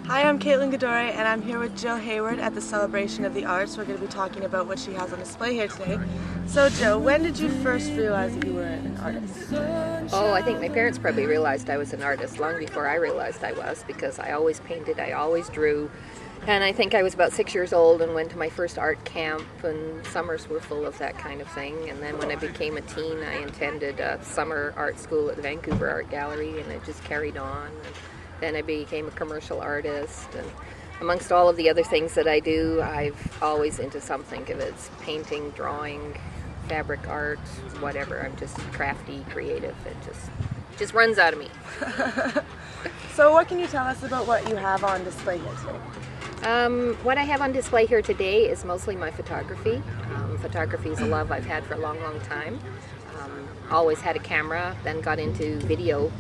Hi, I'm Caitlin Godoy, and I'm here with Jill Hayward at the Celebration of the Arts. We're going to be talking about what she has on display here today. So Jill, when did you first realize that you were an artist? Oh, I think my parents probably realized I was an artist long before I realized I was, because I always painted, I always drew. And I think I was about 6 years old and went to my first art camp, and summers were full of that kind of thing. And then when I became a teen, I attended a summer art school at the Vancouver Art Gallery, and it just carried on. And then I became a commercial artist, and amongst all of the other things that I do, I've always into something. If it's painting, drawing, fabric art, whatever. I'm just crafty, creative. It just runs out of me. So what can you tell us about what you have on display here today? What I have on display here today is mostly my photography. Photography is a love I've had for a long, long time. Always had a camera, then got into video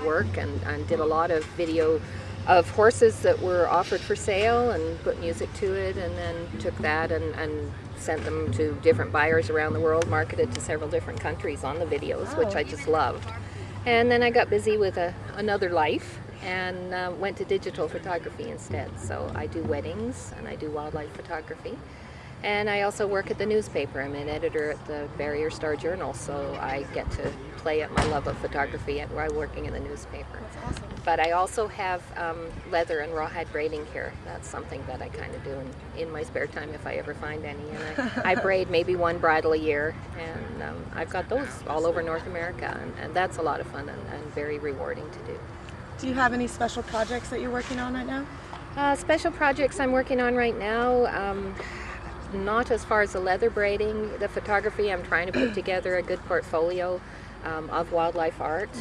work and did a lot of video of horses that were offered for sale and put music to it, and then took that and sent them to different buyers around the world, marketed to several different countries on the videos, which I just loved. And then I got busy with another life and went to digital photography instead. So I do weddings and I do wildlife photography. And I also work at the newspaper. I'm an editor at the Barriere Journal, so I get to play at my love of photography while working in the newspaper. That's awesome. But I also have leather and rawhide braiding here. That's something that I kind of do in my spare time if I ever find any. And I braid maybe one bridle a year, and I've got those all over North America, and that's a lot of fun and very rewarding to do. Do you have any special projects that you're working on right now? Special projects I'm working on right now, not as far as the leather braiding. The photography, I'm trying to put together a good portfolio of wildlife art.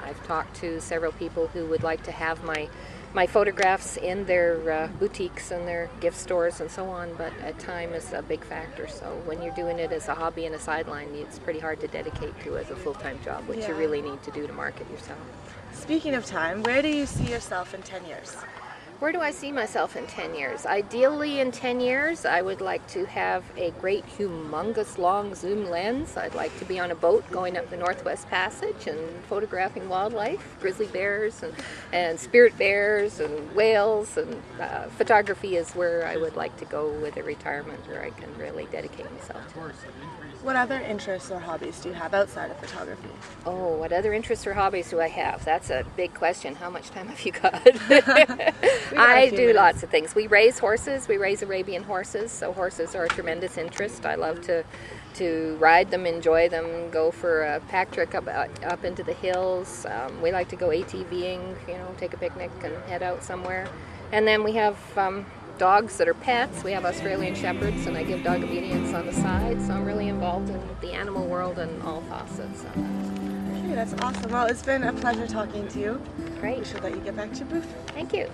I've talked to several people who would like to have my photographs in their boutiques and their gift stores and so on, but time is a big factor. So when you're doing it as a hobby and a sideline, it's pretty hard to dedicate to as a full-time job, which you really need to do to market yourself. Speaking of time, where do you see yourself in 10 years? Where do I see myself in 10 years? Ideally, in 10 years, I would like to have a great, humongous, long zoom lens. I'd like to be on a boat going up the Northwest Passage and photographing wildlife, grizzly bears and spirit bears and whales. And photography is where I would like to go with a retirement, where I can really dedicate myself to it. What other interests or hobbies do you have outside of photography? Oh, what other interests or hobbies do I have? That's a big question. How much time have you got? I do lots of things. We raise horses. We raise Arabian horses, so horses are a tremendous interest. I love to ride them, enjoy them, go for a pack trek up into the hills. We like to go ATVing, take a picnic and head out somewhere. And then we have dogs that are pets. We have Australian Shepherds, and I give dog obedience on the side, so I'm really involved in the animal world and all facets. Okay, that's awesome. Well, it's been a pleasure talking to you. Great. We should let you get back to your booth. Thank you.